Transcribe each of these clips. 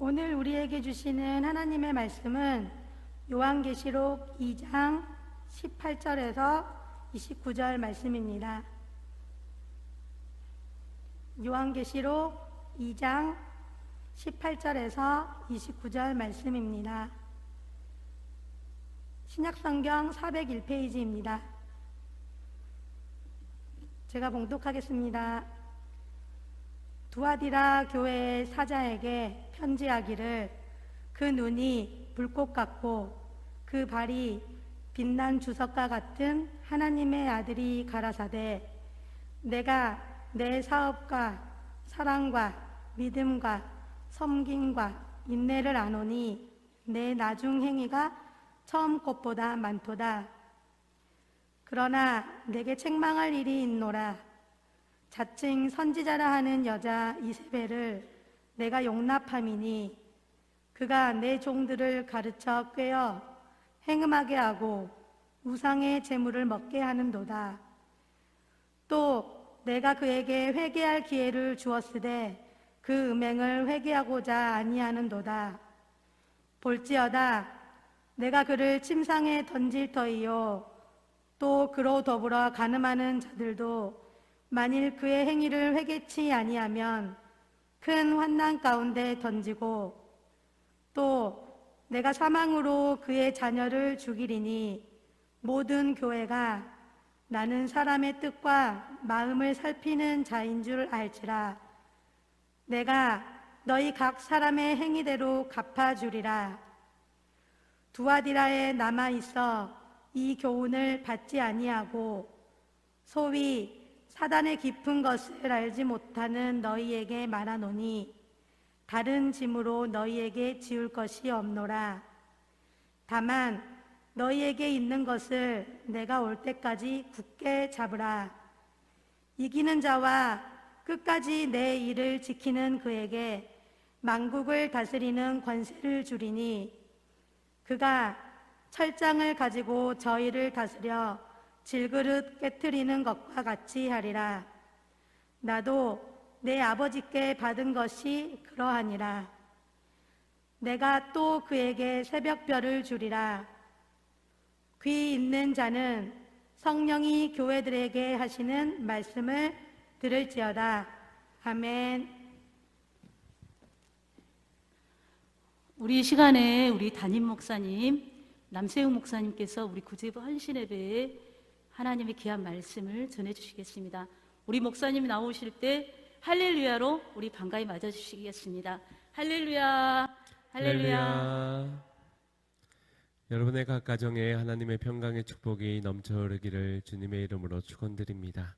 오늘 우리에게 주시는 하나님의 말씀은 요한계시록 2장 18절에서 29절 말씀입니다. 요한계시록 2장 18절에서 29절 말씀입니다. 신약성경 401페이지입니다. 제가 봉독하겠습니다. 두아디라 교회의 사자에게 편지하기를, 그 눈이 불꽃 같고 그 발이 빛난 주석과 같은 하나님의 아들이 가라사대, 내가 내 사업과 사랑과 믿음과 섬김과 인내를 아노니 내 나중 행위가 처음 것보다 많도다. 그러나 내게 책망할 일이 있노라. 자칭 선지자라 하는 여자 이세벨을 내가 용납함이니 그가 내 종들을 가르쳐 꿰어 행음하게 하고 우상의 제물을 먹게 하는도다. 또 내가 그에게 회개할 기회를 주었으되 그 음행을 회개하고자 아니하는도다. 볼지어다 내가 그를 침상에 던질 터이요 또 그로 더불어 간음하는 자들도 만일 그의 행위를 회개치 아니하면 큰 환난 가운데 던지고, 또 내가 사망으로 그의 자녀를 죽이리니 모든 교회가 나는 사람의 뜻과 마음을 살피는 자인 줄 알지라. 내가 너희 각 사람의 행위대로 갚아주리라. 두아디라에 남아있어 이 교훈을 받지 아니하고 소위 사단의 깊은 것을 알지 못하는 너희에게 말하노니 다른 짐으로 너희에게 지울 것이 없노라. 다만 너희에게 있는 것을 내가 올 때까지 굳게 잡으라. 이기는 자와 끝까지 내 일을 지키는 그에게 만국을 다스리는 권세를 주리니 그가 철장을 가지고 저희를 다스려 질그릇 깨트리는 것과 같이 하리라. 나도 내 아버지께 받은 것이 그러하니라. 내가 또 그에게 새벽별을 주리라. 귀 있는 자는 성령이 교회들에게 하시는 말씀을 들을지어다. 아멘. 우리 시간에 우리 담임 목사님 남세웅 목사님께서 우리 구제부 헌신예배에 하나님의 귀한 말씀을 전해주시겠습니다. 우리 목사님이 나오실 때 할렐루야로 우리 반가이 맞아주시겠습니다. 할렐루야, 할렐루야. 여러분의 각 가정에 하나님의 평강의 축복이 넘쳐 흐르기를 주님의 이름으로 축원드립니다.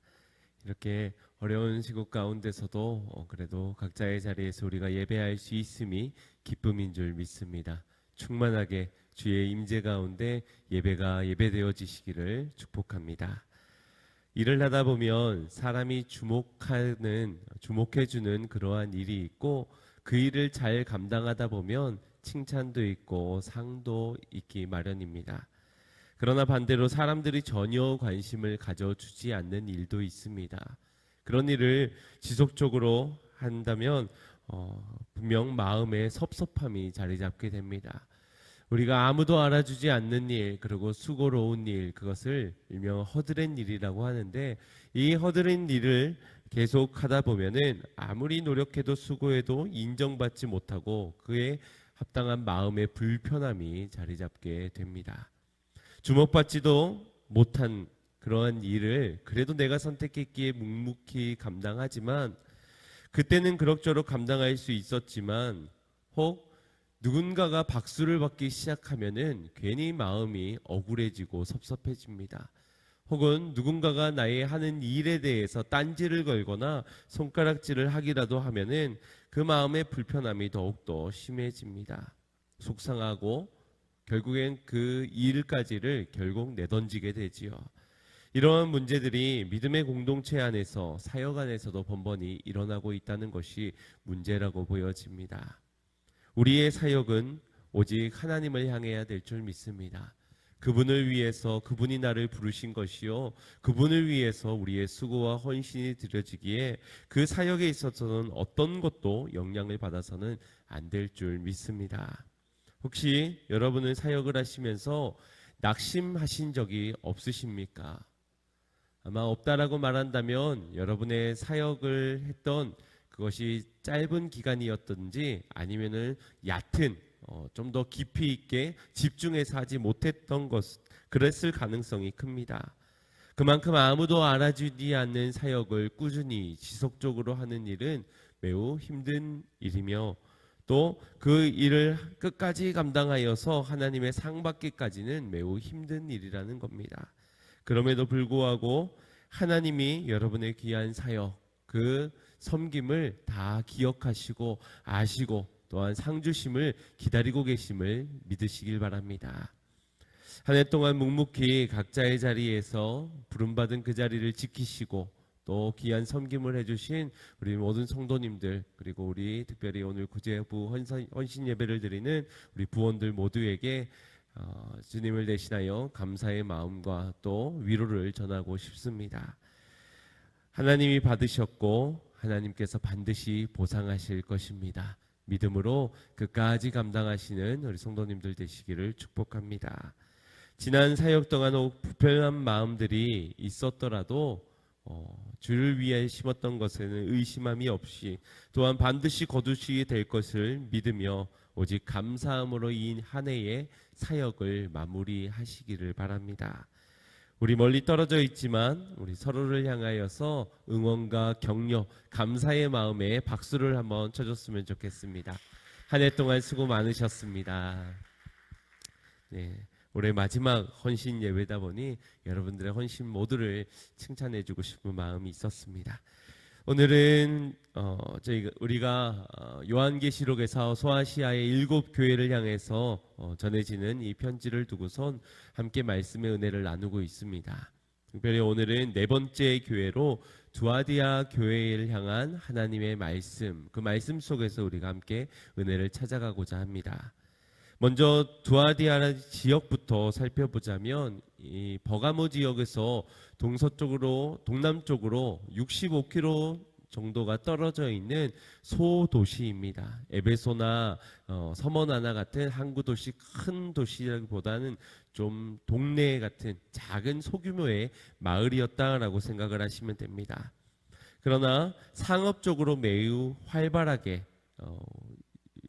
이렇게 어려운 시국 가운데서도 그래도 각자의 자리에서 우리가 예배할 수 있음이 기쁨인 줄 믿습니다. 충만하게 주의 임재 가운데 예배가 예배되어지시기를 축복합니다. 일을 하다 보면 사람이 주목해주는 그러한 일이 있고, 그 일을 잘 감당하다 보면 칭찬도 있고 상도 있기 마련입니다. 그러나 반대로 사람들이 전혀 관심을 가져주지 않는 일도 있습니다. 그런 일을 지속적으로 한다면 분명 마음에 섭섭함이 자리 잡게 됩니다. 우리가 아무도 알아주지 않는 일, 그리고 수고로운 일, 그것을 일명 허드렛 일이라고 하는데, 이 허드렛 일을 계속 하다 보면은 아무리 노력해도 수고해도 인정받지 못하고 그에 합당한 마음의 불편함이 자리 잡게 됩니다. 주목받지도 못한 그러한 일을 그래도 내가 선택했기에 묵묵히 감당하지만, 그때는 그럭저럭 감당할 수 있었지만 혹 누군가가 박수를 받기 시작하면은 괜히 마음이 억울해지고 섭섭해집니다. 혹은 누군가가 나의 하는 일에 대해서 딴지를 걸거나 손가락질을 하기라도 하면은 그 마음의 불편함이 더욱더 심해집니다. 속상하고 결국엔 그 일까지를 결국 내던지게 되지요. 이러한 문제들이 믿음의 공동체 안에서, 사역 안에서도 번번이 일어나고 있다는 것이 문제라고 보여집니다. 우리의 사역은 오직 하나님을 향해야 될 줄 믿습니다. 그분을 위해서 그분이 나를 부르신 것이요 그분을 위해서 우리의 수고와 헌신이 드려지기에 그 사역에 있어서는 어떤 것도 영향을 받아서는 안 될 줄 믿습니다. 혹시 여러분은 사역을 하시면서 낙심하신 적이 없으십니까? 아마 없다라고 말한다면 여러분의 사역을 했던 그것이 짧은 기간이었든지 아니면은 얕은 좀 더 깊이 있게 집중해서 하지 못했던 것, 그랬을 가능성이 큽니다. 그만큼 아무도 알아주지 않는 사역을 꾸준히 지속적으로 하는 일은 매우 힘든 일이며 또 그 일을 끝까지 감당하여서 하나님의 상 받기까지는 매우 힘든 일이라는 겁니다. 그럼에도 불구하고 하나님이 여러분의 귀한 사역, 그 섬김을 다 기억하시고 아시고 또한 상 주심을 기다리고 계심을 믿으시길 바랍니다. 한 해 동안 묵묵히 각자의 자리에서 부름받은 그 자리를 지키시고 또 귀한 섬김을 해주신 우리 모든 성도님들, 그리고 우리 특별히 오늘 구제부 헌신 예배를 드리는 우리 부원들 모두에게 주님을 대신하여 감사의 마음과 또 위로를 전하고 싶습니다. 하나님이 받으셨고 하나님께서 반드시 보상하실 것입니다. 믿음으로 끝까지 감당하시는 우리 성도님들 되시기를 축복합니다. 지난 사역 동안 불편한 마음들이 있었더라도 주를 위해 심었던 것에는 의심함이 없이 또한 반드시 거두시게 될 것을 믿으며 오직 감사함으로 이 한 해의 사역을 마무리하시기를 바랍니다. 우리 멀리 떨어져 있지만 우리 서로를 향하여서 응원과 격려, 감사의 마음에 박수를 한번 쳐줬으면 좋겠습니다. 한 해 동안 수고 많으셨습니다. 네, 올해 마지막 헌신 예배다 보니 여러분들의 헌신 모두를 칭찬해주고 싶은 마음이 있었습니다. 오늘은 우리가 요한계시록에서 소아시아의 7 교회를 향해서 전해지는 이 편지를 두고선 함께 말씀의 은혜를 나누고 있습니다. 특별히 오늘은 4번째 교회로 두아디아 교회를 향한 하나님의 말씀, 그 말씀 속에서 우리가 함께 은혜를 찾아가고자 합니다. 먼저 두아디아 지역부터 살펴보자면 이 버가모 지역에서 동남쪽으로 65km 정도가 떨어져 있는 소도시입니다. 에베소나 서머나나 같은 항구 도시, 큰 도시라기보다는 좀 동네 같은 작은 소규모의 마을이었다라고 생각을 하시면 됩니다. 그러나 상업적으로 매우 활발하게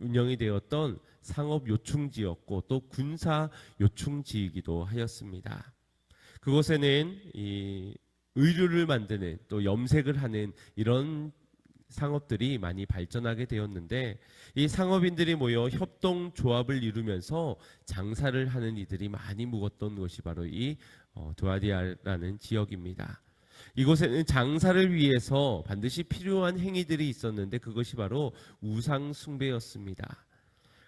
운영이 되었던 상업 요충지였고 또 군사 요충지이기도 하였습니다. 그곳에는 이 의류를 만드는 또 염색을 하는 이런 상업들이 많이 발전하게 되었는데 이 상업인들이 모여 협동조합을 이루면서 장사를 하는 이들이 많이 묵었던 것이 바로 이 두아디아라는 지역입니다. 이곳에는 장사를 위해서 반드시 필요한 행위들이 있었는데 그것이 바로 우상 숭배였습니다.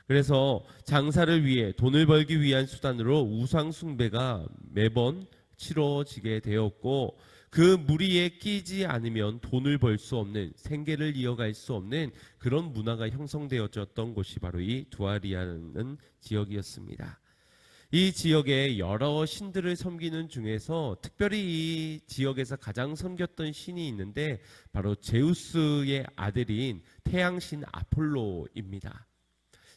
그래서 장사를 위해 돈을 벌기 위한 수단으로 우상 숭배가 매번 치러지게 되었고 그 무리에 끼지 않으면 돈을 벌 수 없는, 생계를 이어갈 수 없는 그런 문화가 형성되어졌던 곳이 바로 이 두아디아라는 지역이었습니다. 이 지역에 여러 신들을 섬기는 중에서 특별히 이 지역에서 가장 섬겼던 신이 있는데 바로 제우스의 아들인 태양신 아폴로입니다.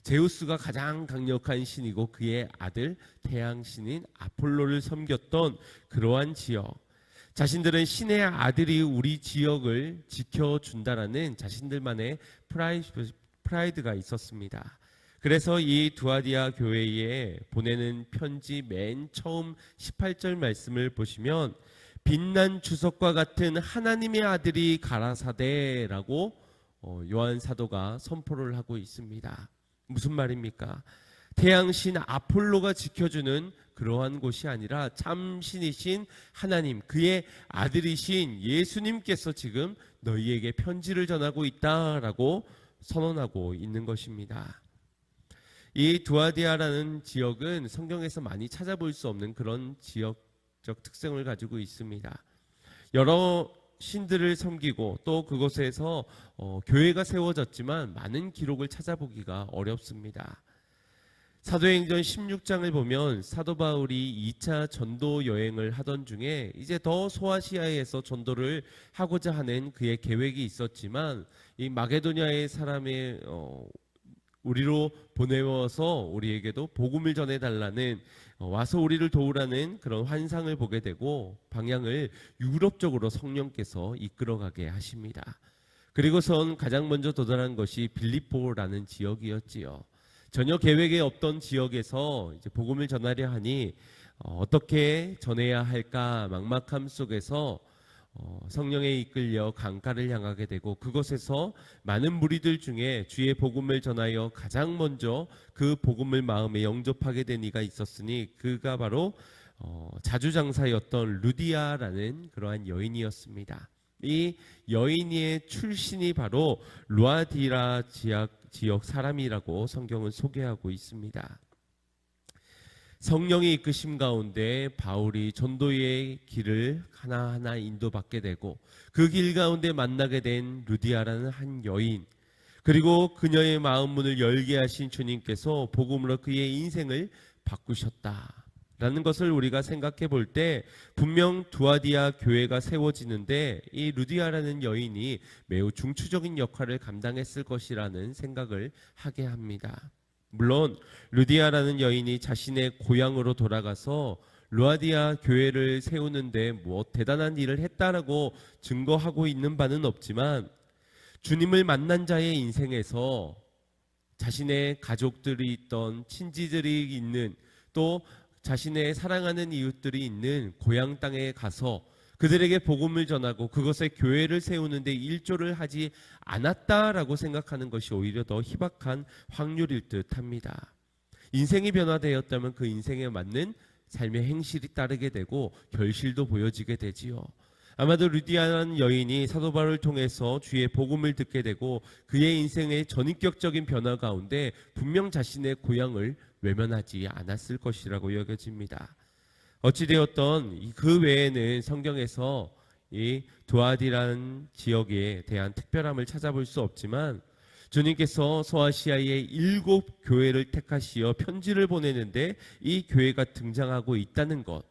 제우스가 가장 강력한 신이고 그의 아들 태양신인 아폴로를 섬겼던 그러한 지역. 자신들은 신의 아들이 우리 지역을 지켜준다라는 자신들만의 프라이드가 있었습니다. 그래서 이 두아디아 교회에 보내는 편지 맨 처음 18절 말씀을 보시면 빛난 주석과 같은 하나님의 아들이 가라사대라고 요한 사도가 선포를 하고 있습니다. 무슨 말입니까? 태양신 아폴로가 지켜주는 그러한 곳이 아니라 참신이신 하나님, 그의 아들이신 예수님께서 지금 너희에게 편지를 전하고 있다라고 선언하고 있는 것입니다. 이 두아디아라는 지역은 성경에서 많이 찾아볼 수 없는 그런 지역적 특성을 가지고 있습니다. 여러 신들을 섬기고 또 그곳에서 교회가 세워졌지만 많은 기록을 찾아보기가 어렵습니다. 사도행전 16장을 보면 사도 바울이 2차 전도 여행을 하던 중에 이제 더 소아시아에서 전도를 하고자 하는 그의 계획이 있었지만 이 마게도냐의 사람의 우리로 보내어서 우리에게도 복음을 전해달라는 와서 우리를 도우라는 그런 환상을 보게 되고 방향을 유럽 쪽으로 성령께서 이끌어가게 하십니다. 그리고선 가장 먼저 도달한 것이 빌립보라는 지역이었지요. 전혀 계획에 없던 지역에서 이제 복음을 전하려 하니 어떻게 전해야 할까 막막함 속에서 성령에 이끌려 강가를 향하게 되고 그곳에서 많은 무리들 중에 주의 복음을 전하여 가장 먼저 그 복음을 마음에 영접하게 된 이가 있었으니 그가 바로 자주장사였던 루디아라는 그러한 여인이었습니다. 이 여인의 출신이 바로 루아디라 지역 사람이라고 성경은 소개하고 있습니다. 성령의 이끄심 가운데 바울이 전도의 길을 하나하나 인도받게 되고 그 길 가운데 만나게 된 루디아라는 한 여인, 그리고 그녀의 마음 문을 열게 하신 주님께서 복음으로 그의 인생을 바꾸셨다라는 것을 우리가 생각해 볼 때 분명 두아디아 교회가 세워지는데 이 루디아라는 여인이 매우 중추적인 역할을 감당했을 것이라는 생각을 하게 합니다. 물론 루디아라는 여인이 자신의 고향으로 돌아가서 루아디아 교회를 세우는데 뭐 대단한 일을 했다라고 증거하고 있는 바는 없지만 주님을 만난 자의 인생에서 자신의 가족들이 있던 친지들이 있는 또 자신의 사랑하는 이웃들이 있는 고향 땅에 가서 그들에게 복음을 전하고 그것에 교회를 세우는데 일조를 하지 않았다라고 생각하는 것이 오히려 더 희박한 확률일 듯합니다. 인생이 변화되었다면 그 인생에 맞는 삶의 행실이 따르게 되고 결실도 보여지게 되지요. 아마도 루디아라는 여인이 사도 바울을 통해서 주의 복음을 듣게 되고 그의 인생의 전인격적인 변화 가운데 분명 자신의 고향을 외면하지 않았을 것이라고 여겨집니다. 어찌되었던 그 외에는 성경에서 이 두아디라는 지역에 대한 특별함을 찾아볼 수 없지만 주님께서 소아시아의 7 교회를 택하시어 편지를 보내는데 이 교회가 등장하고 있다는 것,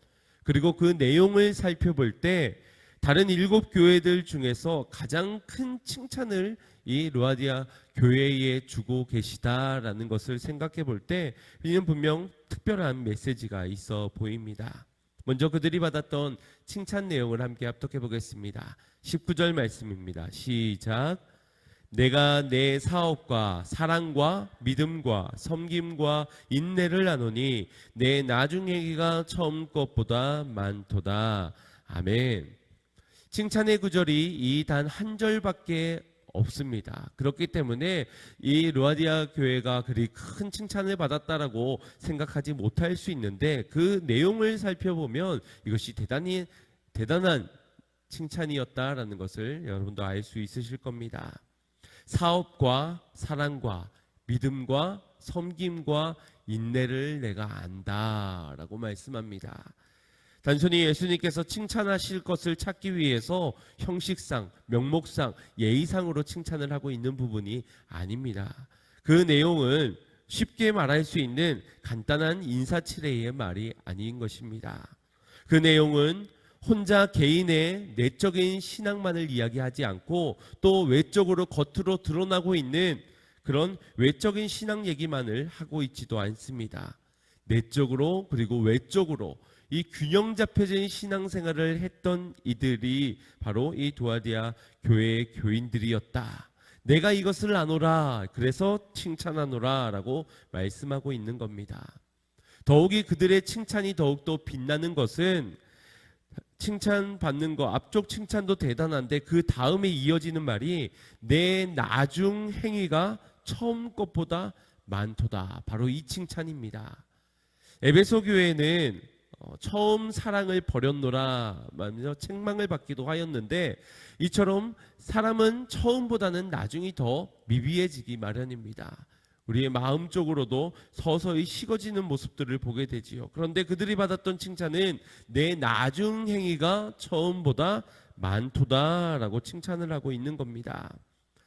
그리고 그 내용을 살펴볼 때 다른 7 교회들 중에서 가장 큰 칭찬을 이 루아디아 교회에 주고 계시다라는 것을 생각해 볼 때 이는 분명 특별한 메시지가 있어 보입니다. 먼저 그들이 받았던 칭찬 내용을 함께 합독해 보겠습니다. 19절 말씀입니다. 시작. 내가 내 사업과 사랑과 믿음과 섬김과 인내를 나누니 내 나중 얘기가 처음 것보다 많도다. 아멘. 칭찬의 구절이 이 단 한 절밖에 없습니다. 그렇기 때문에 이 루아디아 교회가 그리 큰 칭찬을 받았다라고 생각하지 못할 수 있는데 그 내용을 살펴보면 이것이 대단한 칭찬이었다라는 것을 여러분도 알 수 있으실 겁니다. 사업과 사랑과 믿음과 섬김과 인내를 내가 안다라고 말씀합니다. 단순히 예수님께서 칭찬하실 것을 찾기 위해서 형식상, 명목상, 예의상으로 칭찬을 하고 있는 부분이 아닙니다. 그 내용은 쉽게 말할 수 있는 간단한 인사치레의 말이 아닌 것입니다. 그 내용은 혼자 개인의 내적인 신앙만을 이야기하지 않고 또 외적으로 겉으로 드러나고 있는 그런 외적인 신앙 얘기만을 하고 있지도 않습니다. 내적으로 그리고 외적으로 이 균형 잡혀진 신앙생활을 했던 이들이 바로 이 두아디아 교회의 교인들이었다. 내가 이것을 아노라, 그래서 칭찬하노라 라고 말씀하고 있는 겁니다. 더욱이 그들의 칭찬이 더욱더 빛나는 것은 칭찬받는 거, 앞쪽 칭찬도 대단한데 그 다음에 이어지는 말이 내 나중 행위가 처음 것보다 많도다. 바로 이 칭찬입니다. 에베소 교회는 처음 사랑을 버렸노라 말하면서 책망을 받기도 하였는데 이처럼 사람은 처음보다는 나중이 더 미비해지기 마련입니다. 우리의 마음적으로도 서서히 식어지는 모습들을 보게 되지요. 그런데 그들이 받았던 칭찬은 내 나중 행위가 처음보다 많도다라고 칭찬을 하고 있는 겁니다.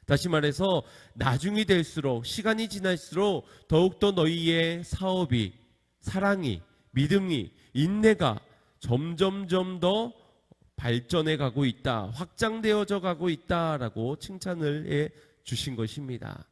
다시 말해서 나중이 될수록, 시간이 지날수록 더욱더 너희의 사업이, 사랑이, 믿음이, 인내가 점점점 더 발전해 가고 있다, 확장되어져 가고 있다라고 칭찬을 해 주신 것입니다.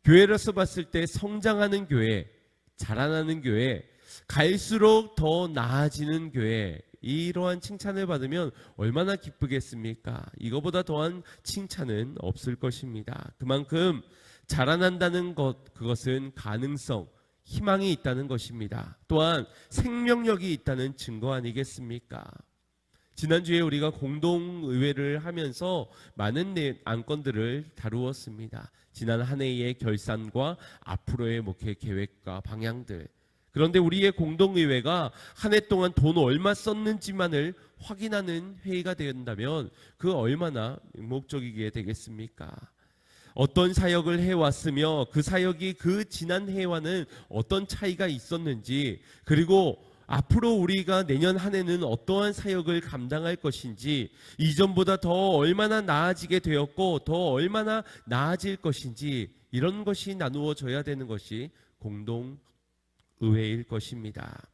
교회로서 봤을 때 성장하는 교회, 자라나는 교회, 갈수록 더 나아지는 교회, 이러한 칭찬을 받으면 얼마나 기쁘겠습니까? 이거보다 더한 칭찬은 없을 것입니다. 그만큼 자라난다는 것, 그것은 가능성, 희망이 있다는 것입니다. 또한 생명력이 있다는 증거 아니겠습니까? 지난주에 우리가 공동의회를 하면서 많은 안건들을 다루었습니다. 지난 한 해의 결산과 앞으로의 목회 계획과 방향들. 그런데 우리의 공동의회가 한 해 동안 돈 얼마 썼는지만을 확인하는 회의가 된다면 그 얼마나 목적이게 되겠습니까? 어떤 사역을 해왔으며 그 사역이 그 지난 해와는 어떤 차이가 있었는지, 그리고 앞으로 우리가 내년 한 해는 어떠한 사역을 감당할 것인지, 이전보다 더 얼마나 나아지게 되었고 더 얼마나 나아질 것인지, 이런 것이 나누어져야 되는 것이 공동의회일 것입니다.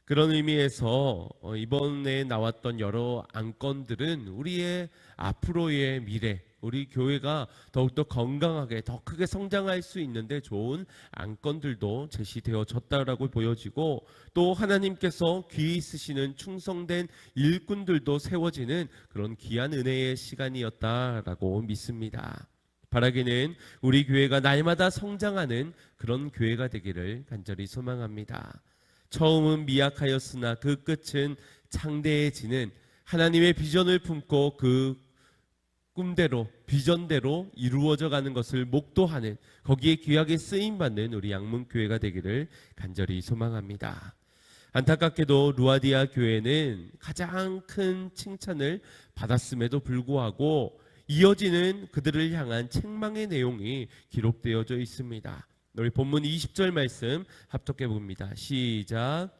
그런 의미에서 이번에 나왔던 여러 안건들은 우리의 앞으로의 미래, 우리 교회가 더욱더 건강하게 더 크게 성장할 수 있는데 좋은 안건들도 제시되어졌다라고 보여지고, 또 하나님께서 귀히 쓰시는 충성된 일꾼들도 세워지는 그런 귀한 은혜의 시간이었다라고 믿습니다. 바라기는 우리 교회가 날마다 성장하는 그런 교회가 되기를 간절히 소망합니다. 처음은 미약하였으나 그 끝은 창대해지는, 하나님의 비전을 품고 그 꿈대로, 비전대로 이루어져 가는 것을 목도하는, 거기에 귀하게 쓰임받는 우리 양문교회가 되기를 간절히 소망합니다. 안타깝게도 루아디아 교회는 가장 큰 칭찬을 받았음에도 불구하고 이어지는 그들을 향한 책망의 내용이 기록되어져 있습니다. 우리 본문 20절 말씀 합독해 봅니다. 시작.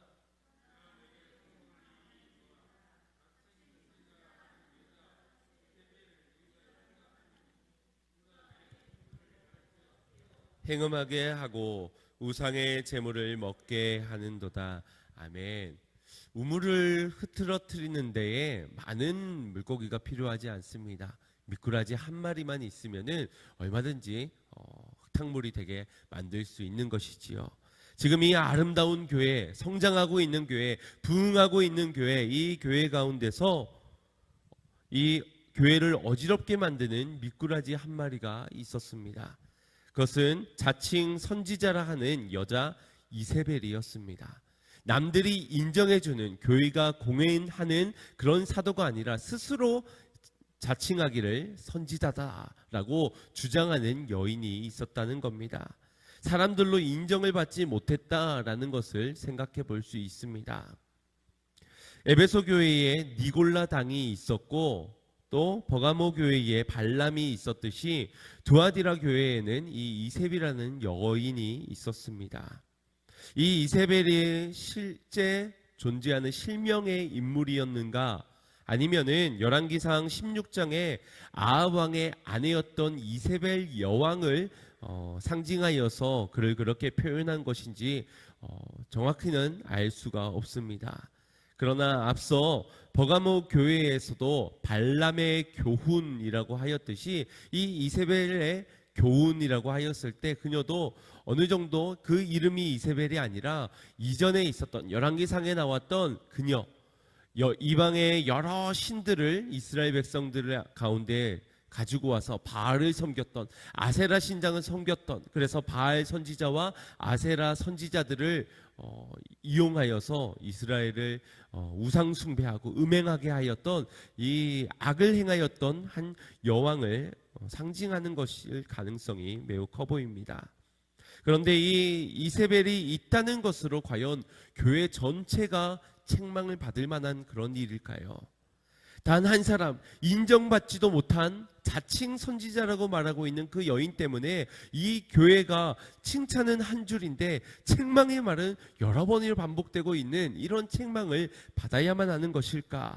행음하게 하고 우상의 제물을 먹게 하는도다. 아멘. 우물을 흐트러뜨리는 데에 많은 물고기가 필요하지 않습니다. 미꾸라지 한 마리만 있으면은 얼마든지 흙탕물이 되게 만들 수 있는 것이지요. 지금 이 아름다운 교회, 성장하고 있는 교회, 부흥하고 있는 교회, 이 교회 가운데서 이 교회를 어지럽게 만드는 미꾸라지 한 마리가 있었습니다. 그것은 자칭 선지자라 하는 여자 이세벨이었습니다. 남들이 인정해주는, 교회가 공연하는 그런 사도가 아니라 스스로 자칭하기를 선지자다라고 주장하는 여인이 있었다는 겁니다. 사람들로 인정을 받지 못했다라는 것을 생각해 볼 수 있습니다. 에베소 교회에 니골라 당이 있었고 또 버가모 교회에 발람이 있었듯이 두아디라 교회에는 이 이세벨이라는 여인이 있었습니다. 이 이세벨이 실제 존재하는 실명의 인물이었는가, 아니면은 열왕기상 16장에 아합 왕의 아내였던 이세벨 여왕을 상징하여서 그를 그렇게 표현한 것인지 정확히는 알 수가 없습니다. 그러나 앞서 버가모 교회에서도 발람의 교훈이라고 하였듯이 이 이세벨의 교훈이라고 하였을 때 그녀도 어느 정도 그 이름이 이세벨이 아니라 이전에 있었던 열왕기상에 나왔던 그녀, 이방의 여러 신들을 이스라엘 백성들 가운데 가지고 와서 바알을 섬겼던, 아세라 신장을 섬겼던, 그래서 바알 선지자와 아세라 선지자들을 이용하여서 이스라엘을 우상 숭배하고 음행하게 하였던, 이 악을 행하였던 한 여왕을 상징하는 것일 가능성이 매우 커 보입니다. 그런데 이 이세벨이 있다는 것으로 과연 교회 전체가 책망을 받을 만한 그런 일일까요? 단 한 사람, 인정받지도 못한 자칭 선지자라고 말하고 있는 그 여인 때문에 이 교회가 칭찬은 한 줄인데 책망의 말은 여러 번이 반복되고 있는 이런 책망을 받아야만 하는 것일까?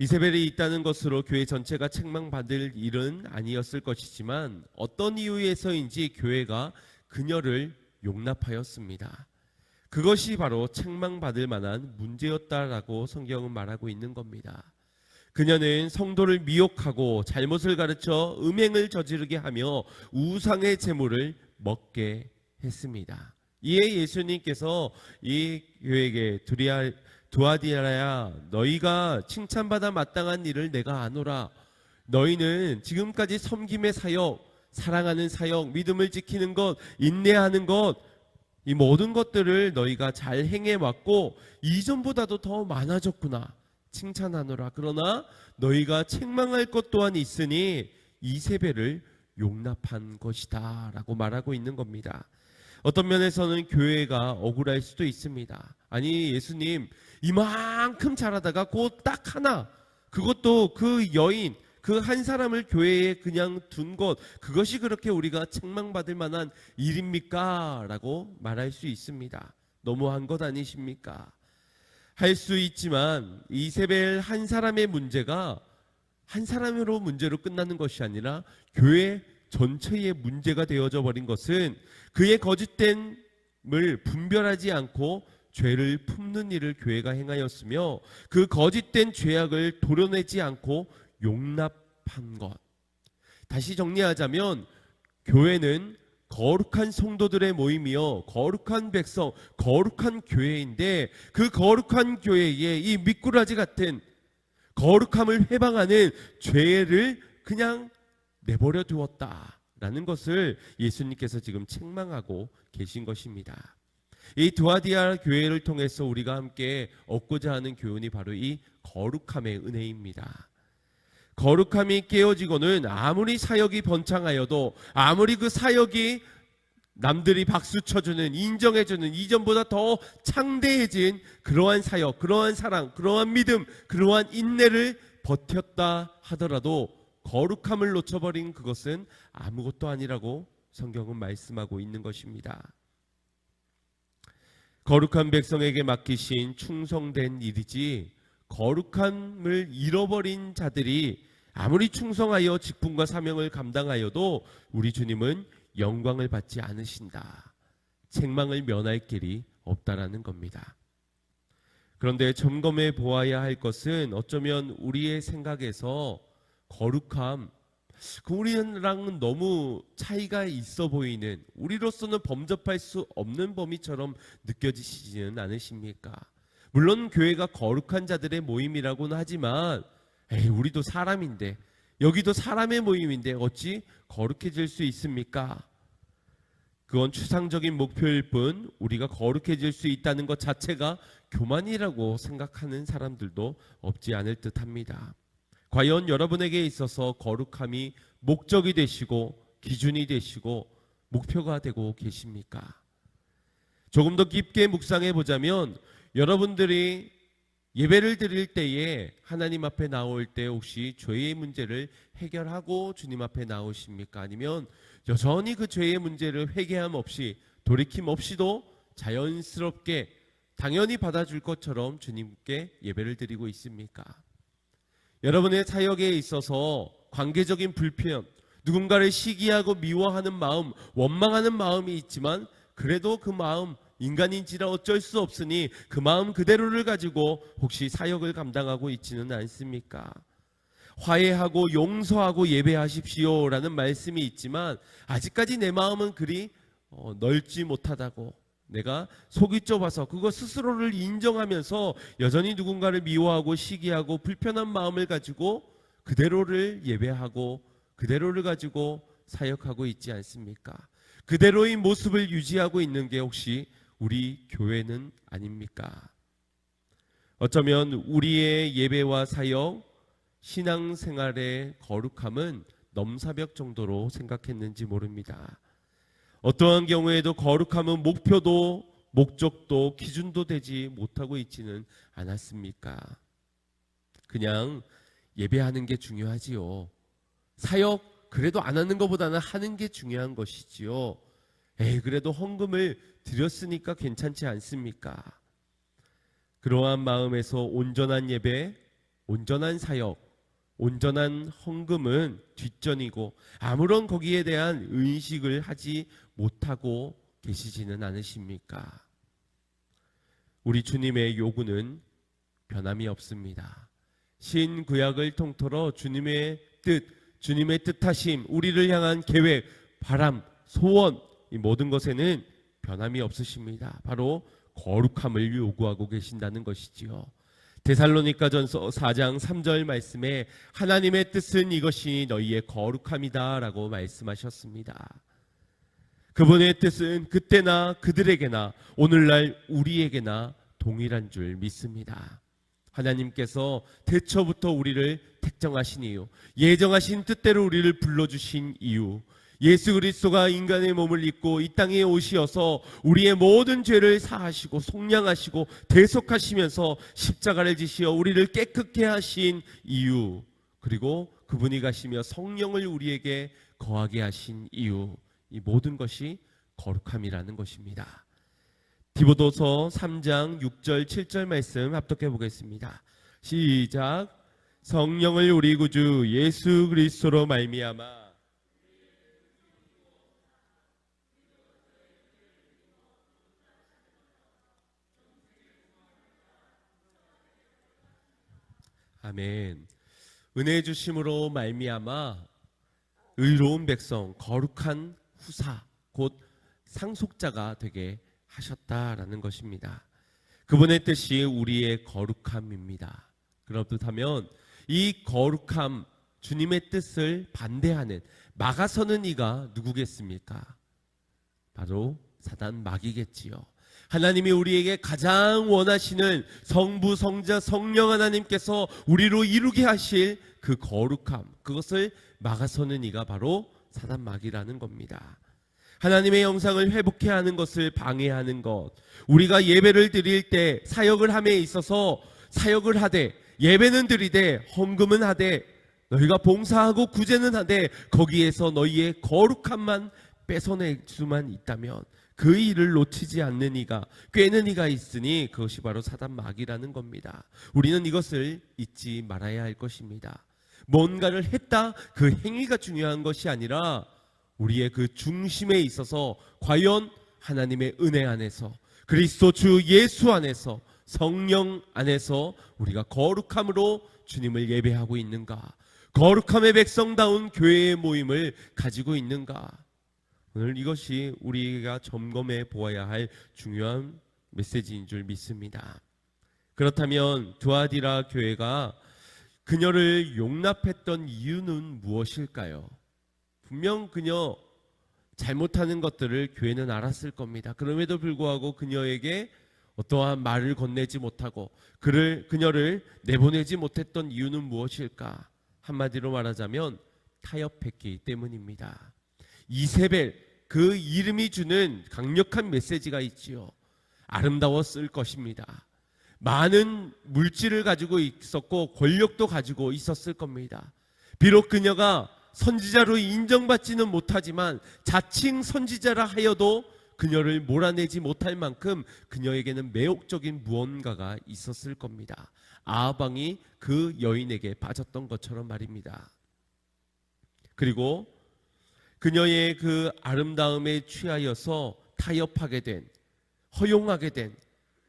이세벨이 있다는 것으로 교회 전체가 책망받을 일은 아니었을 것이지만 어떤 이유에서인지 교회가 그녀를 용납하였습니다. 그것이 바로 책망받을 만한 문제였다라고 성경은 말하고 있는 겁니다. 그녀는 성도를 미혹하고 잘못을 가르쳐 음행을 저지르게 하며 우상의 제물을 먹게 했습니다. 이에 예수님께서 이 교회에게 두아디라야, 너희가 칭찬받아 마땅한 일을 내가 아노라. 너희는 지금까지 섬김의 사역, 사랑하는 사역, 믿음을 지키는 것, 인내하는 것, 이 모든 것들을 너희가 잘 행해왔고 이전보다도 더 많아졌구나. 칭찬하노라. 그러나 너희가 책망할 것 또한 있으니 이세벨을 용납한 것이다 라고 말하고 있는 겁니다. 어떤 면에서는 교회가 억울할 수도 있습니다. 아니, 예수님 이만큼 잘하다가 곧 딱 하나, 그것도 그 여인, 그 한 사람을 교회에 그냥 둔 것, 그것이 그렇게 우리가 책망받을 만한 일입니까? 라고 말할 수 있습니다. 너무한 것 아니십니까? 할 수 있지만 이세벨 한 사람의 문제가 한 사람으로 문제로 끝나는 것이 아니라 교회 전체의 문제가 되어져 버린 것은 그의 거짓됨을 분별하지 않고 죄를 품는 일을 교회가 행하였으며 그 거짓된 죄악을 도려내지 않고 용납한 것. 다시 정리하자면 교회는 거룩한 성도들의 모임이요, 거룩한 백성, 거룩한 교회인데 그 거룩한 교회에 이 미꾸라지 같은 거룩함을 해방하는 죄를 그냥 내버려 두었다라는 것을 예수님께서 지금 책망하고 계신 것입니다. 이 두아디아 교회를 통해서 우리가 함께 얻고자 하는 교훈이 바로 이 거룩함의 은혜입니다. 거룩함이 깨어지고는 아무리 사역이 번창하여도, 아무리 그 사역이 남들이 박수 쳐주는, 인정해주는, 이전보다 더 창대해진 그러한 사역, 그러한 사랑, 그러한 믿음, 그러한 인내를 버텼다 하더라도 거룩함을 놓쳐버린 그것은 아무것도 아니라고 성경은 말씀하고 있는 것입니다. 거룩한 백성에게 맡기신 충성된 일이지, 거룩함을 잃어버린 자들이 아무리 충성하여 직분과 사명을 감당하여도 우리 주님은 영광을 받지 않으신다. 책망을 면할 길이 없다라는 겁니다. 그런데 점검해 보아야 할 것은 어쩌면 우리의 생각에서 거룩함, 우리랑은 너무 차이가 있어 보이는, 우리로서는 범접할 수 없는 범위처럼 느껴지시지는 않으십니까? 물론 교회가 거룩한 자들의 모임이라고는 하지만 우리도 사람인데, 여기도 사람의 모임인데 어찌 거룩해질 수 있습니까? 그건 추상적인 목표일 뿐 우리가 거룩해질 수 있다는 것 자체가 교만이라고 생각하는 사람들도 없지 않을 듯합니다. 과연 여러분에게 있어서 거룩함이 목적이 되시고 기준이 되시고 목표가 되고 계십니까? 조금 더 깊게 묵상해 보자면, 여러분들이 예배를 드릴 때에 하나님 앞에 나올 때 혹시 죄의 문제를 해결하고 주님 앞에 나오십니까? 아니면 여전히 그 죄의 문제를 회개함 없이, 돌이킴 없이도 자연스럽게 당연히 받아줄 것처럼 주님께 예배를 드리고 있습니까? 여러분의 사역에 있어서 관계적인 불편, 누군가를 시기하고 미워하는 마음, 원망하는 마음이 있지만 그래도 그 마음, 인간인지라 어쩔 수 없으니 그 마음 그대로를 가지고 혹시 사역을 감당하고 있지는 않습니까? 화해하고 용서하고 예배하십시오 라는 말씀이 있지만 아직까지 내 마음은 그리 넓지 못하다고, 내가 속이 좁아서 그거 스스로를 인정하면서 여전히 누군가를 미워하고 시기하고 불편한 마음을 가지고 그대로를 예배하고 그대로를 가지고 사역하고 있지 않습니까? 그대로의 모습을 유지하고 있는 게 혹시 우리 교회는 아닙니까? 어쩌면 우리의 예배와 사역, 신앙생활의 거룩함은 넘사벽 정도로 생각했는지 모릅니다. 어떠한 경우에도 거룩함은 목표도 목적도 기준도 되지 못하고 있지는 않았습니까? 그냥 예배하는 게 중요하지요. 사역 그래도 안 하는 것보다는 하는 게 중요한 것이지요. 그래도 헌금을 드렸으니까 괜찮지 않습니까? 그러한 마음에서 온전한 예배, 온전한 사역, 온전한 헌금은 뒷전이고 아무런 거기에 대한 의식을 하지 못하고 계시지는 않으십니까? 우리 주님의 요구는 변함이 없습니다. 신구약을 통틀어 주님의 뜻하심, 우리를 향한 계획, 바람, 소원, 이 모든 것에는 변함이 없으십니다. 바로 거룩함을 요구하고 계신다는 것이지요. 데살로니가전서 4장 3절 말씀에 하나님의 뜻은 이것이 너희의 거룩함이다 라고 말씀하셨습니다. 그분의 뜻은 그때나 그들에게나 오늘날 우리에게나 동일한 줄 믿습니다. 하나님께서 태초부터 우리를 택정하신 이유, 예정하신 뜻대로 우리를 불러주신 이유, 예수 그리스도가 인간의 몸을 입고 이 땅에 오시어서 우리의 모든 죄를 사하시고 속량하시고 대속하시면서 십자가를 지시어 우리를 깨끗게 하신 이유, 그리고 그분이 가시며 성령을 우리에게 거하게 하신 이유, 이 모든 것이 거룩함이라는 것입니다. 디모데서 3장 6절 7절 말씀 합독해 보겠습니다. 시작. 성령을 우리 구주 예수 그리스도로 말미암아 아멘. 은혜 주심으로 말미암아 의로운 백성, 거룩한 후사, 곧 상속자가 되게 하셨다라는 것입니다. 그분의 뜻이 우리의 거룩함입니다. 그렇다면 이 거룩함, 주님의 뜻을 반대하는 막아서는 이가 누구겠습니까? 바로 사단 마귀겠지요. 하나님이 우리에게 가장 원하시는 성부, 성자, 성령 하나님께서 우리로 이루게 하실 그 거룩함, 그것을 막아서는 이가 바로 사단 마귀라는 겁니다. 하나님의 영상을 회복해 하는 것을 방해하는 것, 우리가 예배를 드릴 때 사역을 함에 있어서 사역을 하되 예배는 드리되 헌금은 하되 너희가 봉사하고 구제는 하되 거기에서 너희의 거룩함만 뺏어낼 수만 있다면 그 일을 놓치지 않는 이가 꿰는 이가 있으니 그것이 바로 사단 마귀라는 겁니다. 우리는 이것을 잊지 말아야 할 것입니다. 뭔가를 했다, 그 행위가 중요한 것이 아니라 우리의 그 중심에 있어서 과연 하나님의 은혜 안에서 그리스도 주 예수 안에서 성령 안에서 우리가 거룩함으로 주님을 예배하고 있는가, 거룩함의 백성다운 교회의 모임을 가지고 있는가. 오늘 이것이 우리가 점검해 보아야 할 중요한 메시지인 줄 믿습니다. 그렇다면 두아디라 교회가 그녀를 용납했던 이유는 무엇일까요? 분명 그녀 잘못하는 것들을 교회는 알았을 겁니다. 그럼에도 불구하고 그녀에게 어떠한 말을 건네지 못하고 그녀를 내보내지 못했던 이유는 무엇일까? 한마디로 말하자면 타협했기 때문입니다. 이세벨, 그 이름이 주는 강력한 메시지가 있지요. 아름다웠을 것입니다. 많은 물질을 가지고 있었고 권력도 가지고 있었을 겁니다. 비록 그녀가 선지자로 인정받지는 못하지만 자칭 선지자라 하여도 그녀를 몰아내지 못할 만큼 그녀에게는 매혹적인 무언가가 있었을 겁니다. 아하방이 그 여인에게 빠졌던 것처럼 말입니다. 그리고 그녀의 그 아름다움에 취하여서 타협하게 된, 허용하게 된,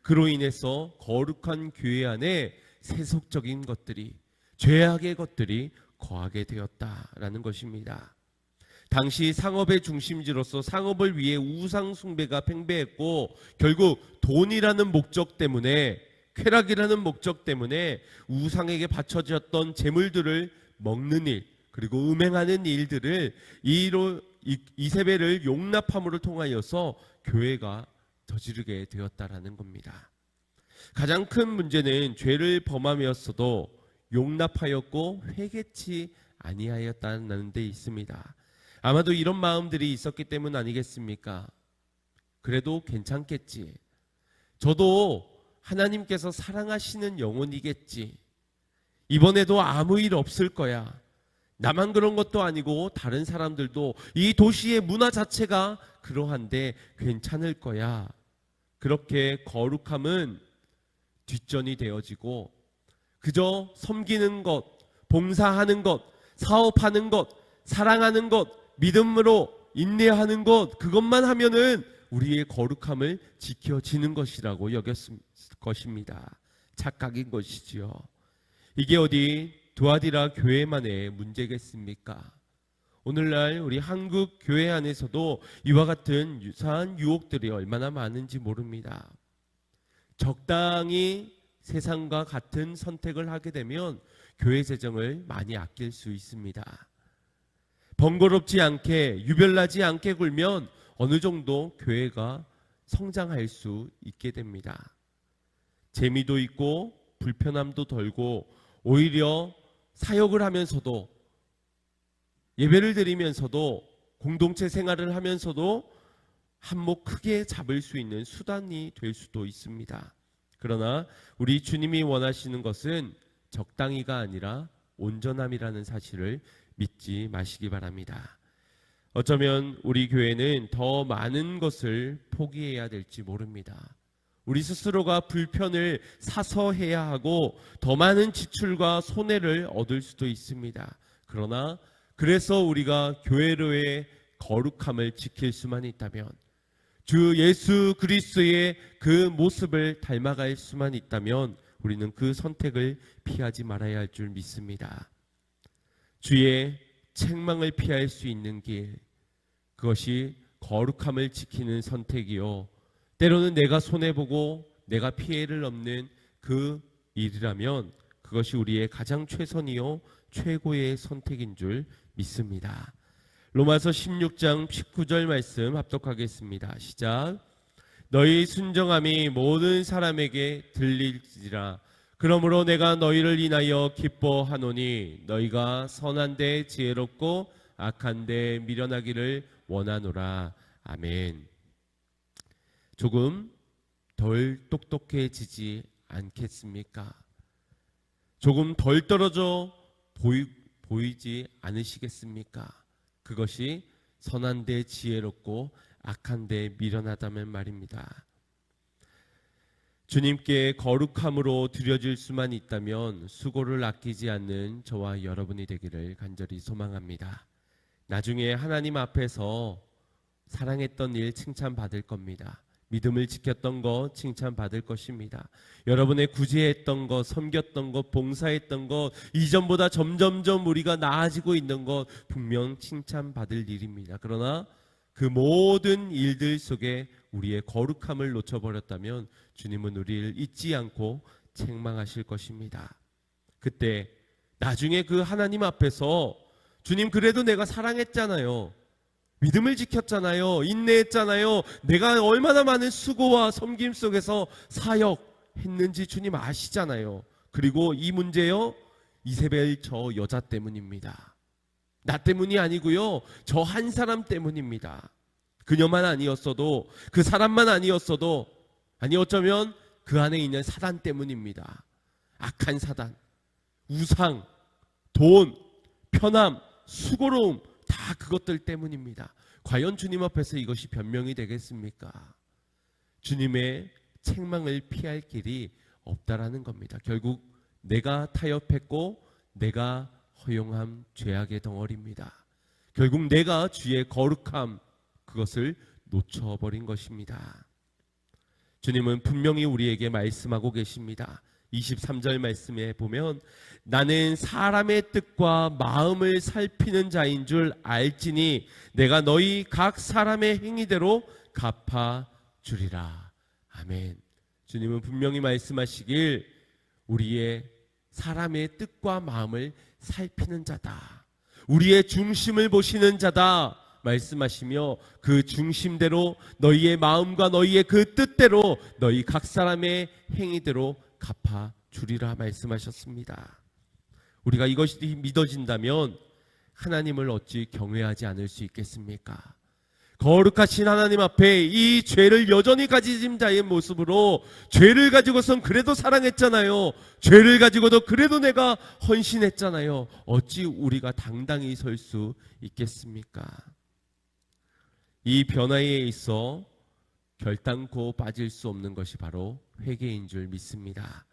그로 인해서 거룩한 교회 안에 세속적인 것들이, 죄악의 것들이 거하게 되었다라는 것입니다. 당시 상업의 중심지로서 상업을 위해 우상 숭배가 팽배했고 결국 돈이라는 목적 때문에, 쾌락이라는 목적 때문에 우상에게 바쳐졌던 재물들을 먹는 일, 그리고 음행하는 일들을 이세벨을 용납함으로 통하여서 교회가 저지르게 되었다라는 겁니다. 가장 큰 문제는 죄를 범함이었어도 용납하였고 회개치 아니하였다는 데 있습니다. 아마도 이런 마음들이 있었기 때문 아니겠습니까? 그래도 괜찮겠지. 저도 하나님께서 사랑하시는 영혼이겠지. 이번에도 아무 일 없을 거야. 나만 그런 것도 아니고 다른 사람들도 이 도시의 문화 자체가 그러한데 괜찮을 거야. 그렇게 거룩함은 뒷전이 되어지고 그저 섬기는 것, 봉사하는 것, 사업하는 것, 사랑하는 것, 믿음으로 인내하는 것, 그것만 하면은 우리의 거룩함을 지켜지는 것이라고 여겼을 것입니다. 착각인 것이지요. 이게 어디 두아디라 교회만의 문제겠습니까? 오늘날 우리 한국 교회 안에서도 이와 같은 유사한 유혹들이 얼마나 많은지 모릅니다. 적당히 세상과 같은 선택을 하게 되면 교회 재정을 많이 아낄 수 있습니다. 번거롭지 않게, 유별나지 않게 굴면 어느 정도 교회가 성장할 수 있게 됩니다. 재미도 있고 불편함도 덜고 오히려 사역을 하면서도, 예배를 드리면서도, 공동체 생활을 하면서도 한몫 크게 잡을 수 있는 수단이 될 수도 있습니다. 그러나 우리 주님이 원하시는 것은 적당히가 아니라 온전함이라는 사실을 믿지 마시기 바랍니다. 어쩌면 우리 교회는 더 많은 것을 포기해야 될지 모릅니다. 우리 스스로가 불편을 사서 해야 하고 더 많은 지출과 손해를 얻을 수도 있습니다. 그러나 그래서 우리가 교회로의 거룩함을 지킬 수만 있다면, 주 예수 그리스도의 그 모습을 닮아갈 수만 있다면 우리는 그 선택을 피하지 말아야 할 줄 믿습니다. 주의 책망을 피할 수 있는 길, 그것이 거룩함을 지키는 선택이요, 때로는 내가 손해보고 내가 피해를 얻는 그 일이라면 그것이 우리의 가장 최선이요 최고의 선택인 줄 믿습니다. 로마서 16장 19절 말씀 합독하겠습니다. 시작. 너희 순정함이 모든 사람에게 들릴지라. 그러므로 내가 너희를 인하여 기뻐하노니 너희가 선한 데 지혜롭고 악한 데 미련하기를 원하노라. 아멘. 조금 덜 똑똑해지지 않겠습니까? 조금 덜 떨어져 보이지 않으시겠습니까? 그것이 선한 데 지혜롭고 악한 데 미련하다면 말입니다. 주님께 거룩함으로 드려질 수만 있다면 수고를 아끼지 않는 저와 여러분이 되기를 간절히 소망합니다. 나중에 하나님 앞에서 사랑했던 일 칭찬받을 겁니다. 믿음을 지켰던 것 칭찬받을 것입니다. 여러분의 구제했던 것, 섬겼던 것, 봉사했던 것, 이전보다 점점점 우리가 나아지고 있는 것 분명 칭찬받을 일입니다. 그러나 그 모든 일들 속에 우리의 거룩함을 놓쳐버렸다면 주님은 우리를 잊지 않고 책망하실 것입니다. 그때 나중에 그 하나님 앞에서 주님, 그래도 내가 사랑했잖아요, 믿음을 지켰잖아요, 인내했잖아요, 내가 얼마나 많은 수고와 섬김 속에서 사역했는지 주님 아시잖아요. 그리고 이 문제요, 이세벨 저 여자 때문입니다. 나 때문이 아니고요, 저 한 사람 때문입니다. 그녀만 아니었어도, 그 사람만 아니었어도, 아니 어쩌면 그 안에 있는 사단 때문입니다. 악한 사단, 우상, 돈, 편함, 수고로움, 다 그것들 때문입니다. 과연 주님 앞에서 이것이 변명이 되겠습니까? 주님의 책망을 피할 길이 없다라는 겁니다. 결국 내가 타협했고 내가 허용한 죄악의 덩어리입니다. 결국 내가 주의 거룩함, 그것을 놓쳐버린 것입니다. 주님은 분명히 우리에게 말씀하고 계십니다. 23절 말씀에 보면 나는 사람의 뜻과 마음을 살피는 자인 줄 알지니 내가 너희 각 사람의 행위대로 갚아주리라. 아멘. 주님은 분명히 말씀하시길 우리의 사람의 뜻과 마음을 살피는 자다, 우리의 중심을 보시는 자다 말씀하시며 그 중심대로 너희의 마음과 너희의 그 뜻대로 너희 각 사람의 행위대로 갚아주리라 말씀하셨습니다. 우리가 이것이 믿어진다면 하나님을 어찌 경외하지 않을 수 있겠습니까? 거룩하신 하나님 앞에 이 죄를 여전히 가진 자의 모습으로, 죄를 가지고선 그래도 사랑했잖아요, 죄를 가지고도 그래도 내가 헌신했잖아요, 어찌 우리가 당당히 설 수 있겠습니까? 이 변화에 있어 결단코 빠질 수 없는 것이 바로 회개인 줄 믿습니다.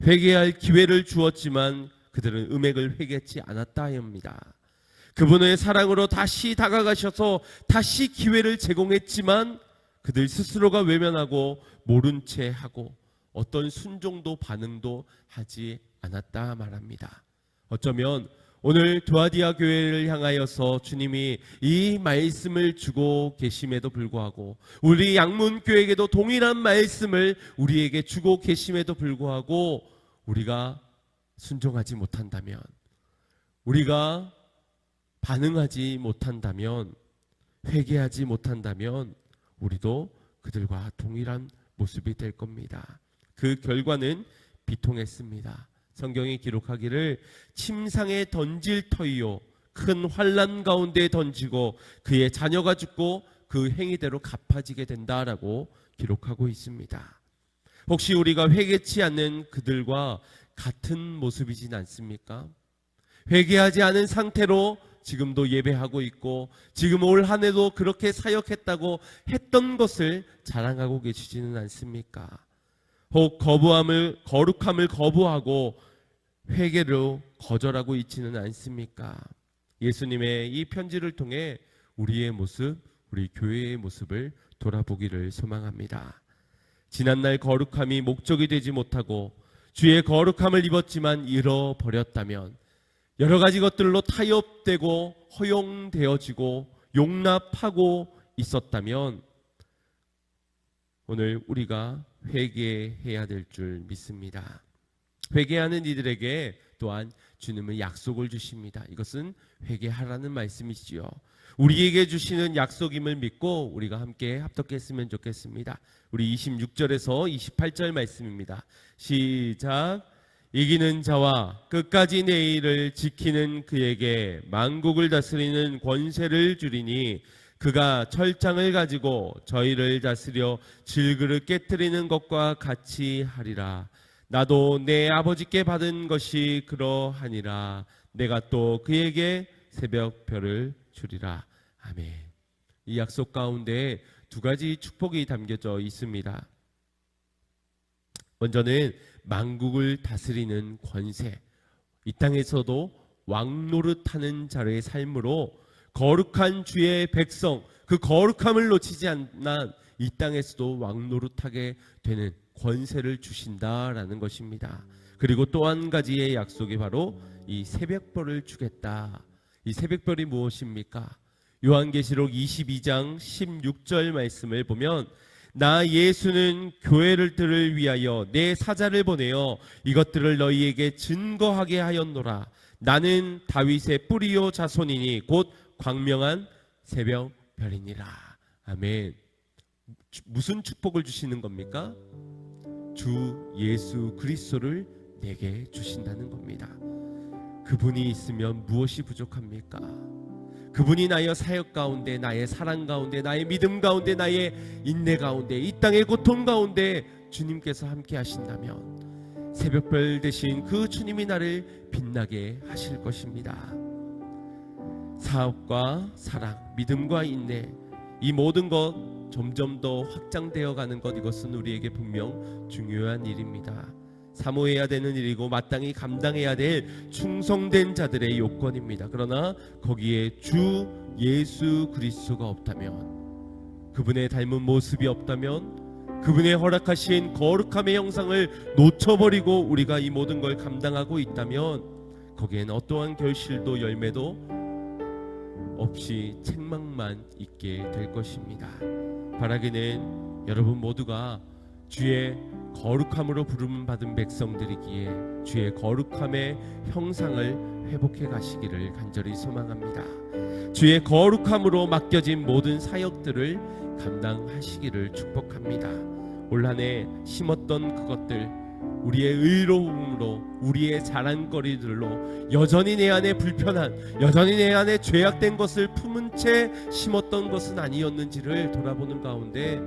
회개할 기회를 주었지만 그들은 음행을 회개치 않았다 합니다. 그분의 사랑으로 다시 다가가셔서 다시 기회를 제공했지만 그들 스스로가 외면하고 모른 채 하고 어떤 순종도 반응도 하지 않았다 말합니다. 어쩌면 오늘 두아디아 교회를 향하여서 주님이 이 말씀을 주고 계심에도 불구하고 우리 양문교회에게도 동일한 말씀을 우리에게 주고 계심에도 불구하고 우리가 순종하지 못한다면, 우리가 반응하지 못한다면, 회개하지 못한다면 우리도 그들과 동일한 모습이 될 겁니다. 그 결과는 비통했습니다. 성경이 기록하기를 침상에 던질 터이요 큰 환난 가운데 던지고 그의 자녀가 죽고 그 행위대로 갚아지게 된다라고 기록하고 있습니다. 혹시 우리가 회개치 않는 그들과 같은 모습이진 않습니까? 회개하지 않은 상태로 지금도 예배하고 있고 지금 올 한 해도 그렇게 사역했다고 했던 것을 자랑하고 계시지는 않습니까? 혹 거룩함을 거부하고 회개로 거절하고 있지는 않습니까? 예수님의 이 편지를 통해 우리의 모습, 우리 교회의 모습을 돌아보기를 소망합니다. 지난날 거룩함이 목적이 되지 못하고 주의 거룩함을 입었지만 잃어버렸다면, 여러 가지 것들로 타협되고 허용되어지고 용납하고 있었다면 오늘 우리가 회개해야 될 줄 믿습니다. 회개하는 이들에게 또한 주님은 약속을 주십니다. 이것은 회개하라는 말씀이지요. 우리에게 주시는 약속임을 믿고 우리가 함께 합독했으면 좋겠습니다. 우리 26절에서 28절 말씀입니다. 시작. 이기는 자와 끝까지 내 일을 지키는 그에게 만국을 다스리는 권세를 주리니 그가 철장을 가지고 저희를 다스려 질그릇 깨뜨리는 것과 같이 하리라. 나도 내 아버지께 받은 것이 그러하니라. 내가 또 그에게 새벽별을 주리라. 아멘. 이 약속 가운데 두 가지 축복이 담겨져 있습니다. 먼저는 만국을 다스리는 권세, 이 땅에서도 왕노릇하는 자의 삶으로 거룩한 주의 백성, 그 거룩함을 놓치지 않는 이 땅에서도 왕노릇하게 되는 권세를 주신다라는 것입니다. 그리고 또 한 가지의 약속이 바로 이 새벽별을 주겠다. 이 새벽별이 무엇입니까? 요한계시록 22장 16절 말씀을 보면 나 예수는 교회들을 위하여 내 사자를 보내어 이것들을 너희에게 증거하게 하였노라. 나는 다윗의 뿌리요 자손이니 곧 광명한 새벽별이니라. 아멘. 무슨 축복을 주시는 겁니까? 주 예수 그리스도를 내게 주신다는 겁니다. 그분이 있으면 무엇이 부족합니까? 그분이 나의 사역 가운데, 나의 사랑 가운데, 나의 믿음 가운데, 나의 인내 가운데, 이 땅의 고통 가운데 주님께서 함께 하신다면 새벽별 되신 그 주님이 나를 빛나게 하실 것입니다. 사업과 사랑, 믿음과 인내, 이 모든 것 점점 더 확장되어 가는 것, 이것은 우리에게 분명 중요한 일입니다. 사모해야 되는 일이고 마땅히 감당해야 될 충성된 자들의 요건입니다. 그러나 거기에 주 예수 그리스도가 없다면, 그분의 닮은 모습이 없다면, 그분의 허락하신 거룩함의 형상을 놓쳐버리고 우리가 이 모든 걸 감당하고 있다면 거기엔 어떠한 결실도 열매도 없이 책망만 있게 될 것입니다. 바라기는 여러분 모두가 주의 거룩함으로 부름 받은 백성들이기에 주의 거룩함의 형상을 회복해 가시기를 간절히 소망합니다. 주의 거룩함으로 맡겨진 모든 사역들을 감당하시기를 축복합니다. 올 한 해 심었던 그것들, 우리의 의로움으로, 우리의 자랑거리들로 여전히 내 안에 불편한, 여전히 내 안에 죄악된 것을 품은 채 심었던 것은 아니었는지를 돌아보는 가운데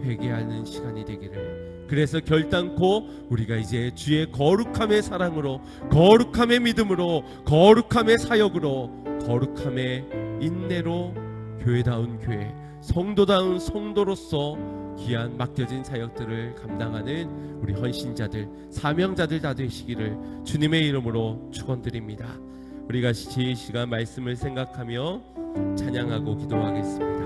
회개하는 시간이 되기를, 그래서 결단코 우리가 이제 주의 거룩함의 사랑으로, 거룩함의 믿음으로, 거룩함의 사역으로, 거룩함의 인내로 교회다운 교회, 성도다운 성도로서 귀한 맡겨진 사역들을 감당하는 우리 헌신자들, 사명자들 다 되시기를 주님의 이름으로 축원드립니다. 우리가 이 시간 말씀을 생각하며 찬양하고 기도하겠습니다.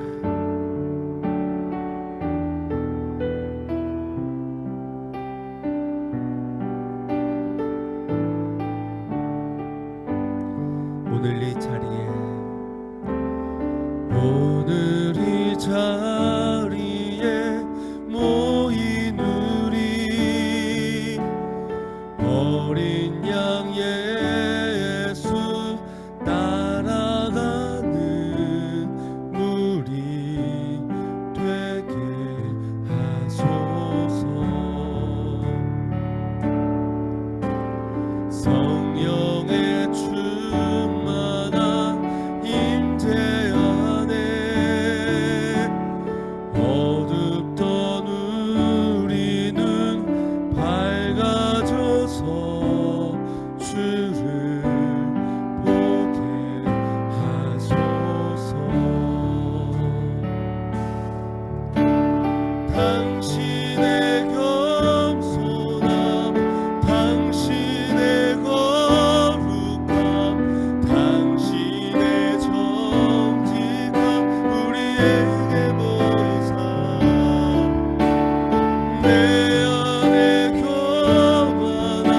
오늘 이 자리에, 오늘 이 자리에 모인 우리 어린 양 예수 따라가는 무리 되게 하소서. 성령의 충만한 임재 안에 어둡던 우리는 밝아져서 주를 보게 하소서. 당신의 겸손함, 당신의 거룩함, 당신의 정직함 우리에게 보이사 내 안에 교만함,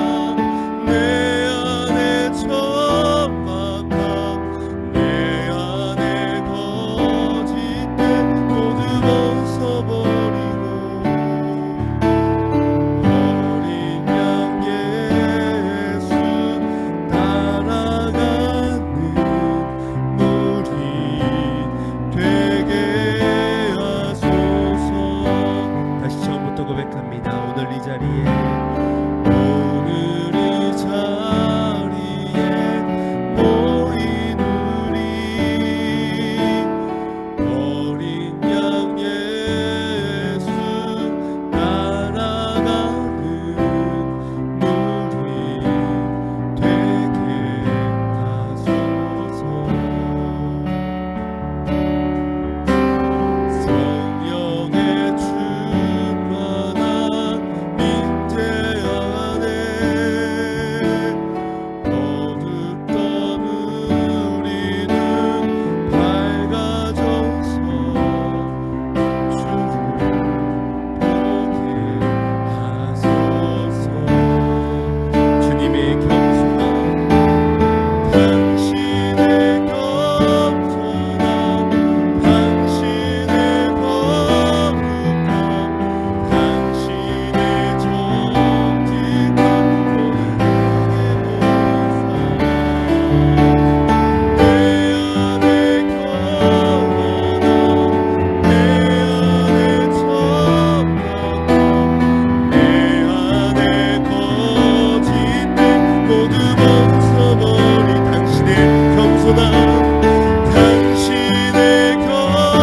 내 안에 천박함, 내 안에 거짓된 모두 벗어버리고 어린 양 예수 따라가는 무리 되게 하소서. 다시 처음부터 고백합니다. 오늘 이 자리에, 오늘 이 자리에 모인 우리 어린 양 예수 따라가는 무리 되게 하소서. 성령의 충만한 임재 안에 어둡던 우리는 밝아져서 주를 보게 하소서. 주님의 겸손함, 당신의 겸손함, 당신의 거룩함, 당신의 정직함 우리에게 보이사 내 안에 교만함, 내 안에 천박함, 내 안에 거짓된 모두 벗어버린 당신의 겸손함, 당신의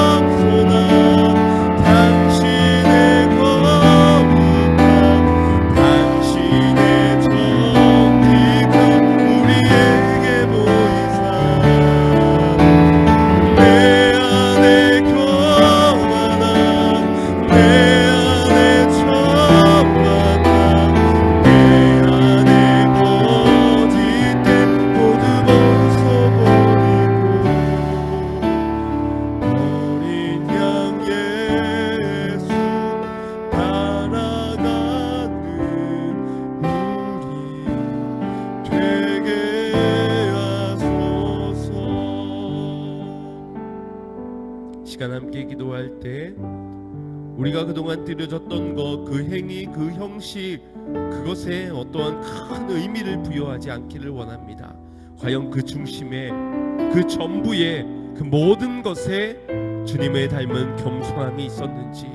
겸손함, 당신의 거룩함, 당신의 정직함 우리에게 보이사 내 안에 교만함, 내 안에 천박함, 내 안에 거짓된 모두 벗어버리고 어린 양 예수 따라가는 우리 되게 하소서. 시간 함께 기도할 때 우리가 그동안 드려졌던 것, 그 행위, 그 형식, 그것에 어떠한 큰 의미를 부여하지 않기를 원합니다. 과연 그 중심에, 그 전부에, 그 모든 것에 주님의 닮은 겸손함이 있었는지,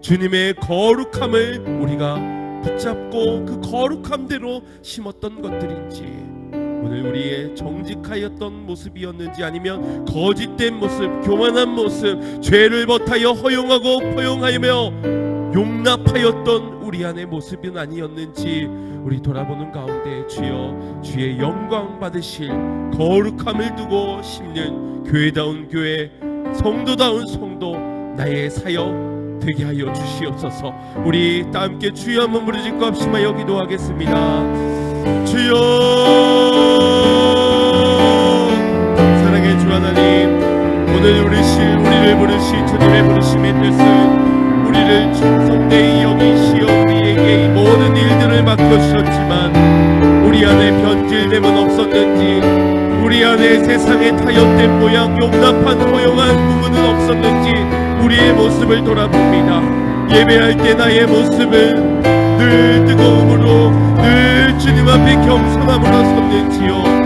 주님의 거룩함을 우리가 붙잡고 그 거룩함대로 심었던 것들인지, 오늘 우리의 정직하였던 모습이었는지 아니면 거짓된 모습, 교만한 모습, 죄를 버타여 허용하고 포용하며 용납하였던 우리 안의 모습은 아니었는지 우리 돌아보는 가운데 주여 주의 영광 받으실 거룩함을 두고 심는 교회다운 교회, 성도다운 성도, 나의 사역 되게 하여 주시옵소서. 우리 다 함께 주여 한번 부르짖고 합심하여 기도하겠습니다. 주여, 사랑의 주 하나님, 오늘 우리를 부르신 주님의 부르심의 뜻은 우리를 충성되이 여기시어 우리에게 이 모든 일들을 맡겨주셨지만 우리 안에 변질됨은 없었는지, 우리 안에 세상의 타협된 모양, 용납한 허용한 부분은 없었는지 우리의 모습을 돌아봅니다. 예배할 때 나의 모습은 늘 뜨거움으로, 늘 주님 앞에 겸손함으로 섰는지요.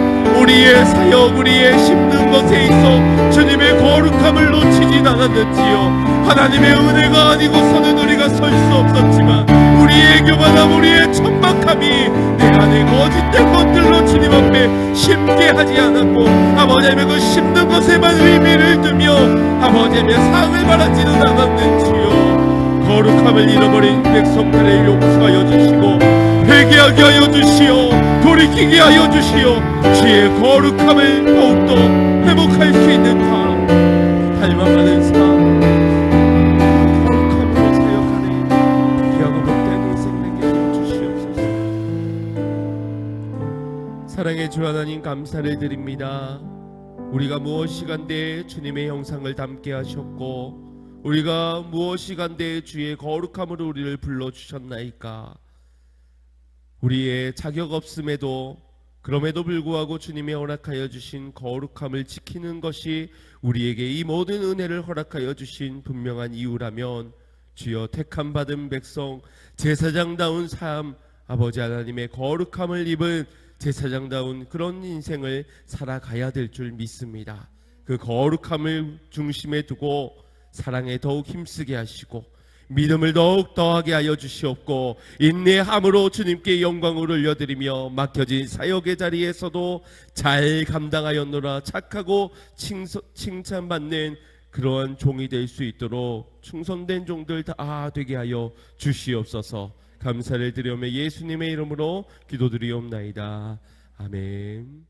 우리의 사역, 우리의 심는 것에 있어 주님의 거룩함을 놓치진 않았는지요. 하나님의 은혜가 아니고서는 우리가 설 수 없었지만 우리의 교만함, 우리의 천박함이 내 안에 거짓된 것들로 주님 앞에 심게 하지 않았고, 아버지의 그 심는 것에만 의미를 두며 아버지의 상을 바라지는 않았는지요. 거룩함을 잃어버린 백성들을 용서하여 주시고 회개하게 하여 주시오, 돌이키게 하여 주시오. 주의 거룩함을 더욱더 회복할 수 있는 삶, 닮아가는 삶, 거룩함으로 사역하는 귀하고 복된 인생 되게 하여 주시옵소서. 사랑의 주 하나님, 감사를 드립니다. 우리가 무엇이간데 주님의 형상을 담게 하셨고, 우리가 무엇이간데 주의 거룩함으로 우리를 불러주셨나이까. 우리의 자격 없음에도, 그럼에도 불구하고 주님이 허락하여 주신 거룩함을 지키는 것이 우리에게 이 모든 은혜를 허락하여 주신 분명한 이유라면, 주여 택함 받은 백성, 제사장다운 삶, 아버지 하나님의 거룩함을 입은 제사장다운 그런 인생을 살아가야 될 줄 믿습니다. 그 거룩함을 중심에 두고 사랑에 더욱 힘쓰게 하시고 믿음을 더욱 더하게 하여 주시옵고, 인내함으로 주님께 영광을 올려드리며 맡겨진 사역의 자리에서도 잘 감당하였노라 착하고 칭찬받는 그러한 종이 될 수 있도록 충성된 종들 다 되게 하여 주시옵소서. 감사를 드리오며 예수님의 이름으로 기도드리옵나이다. 아멘.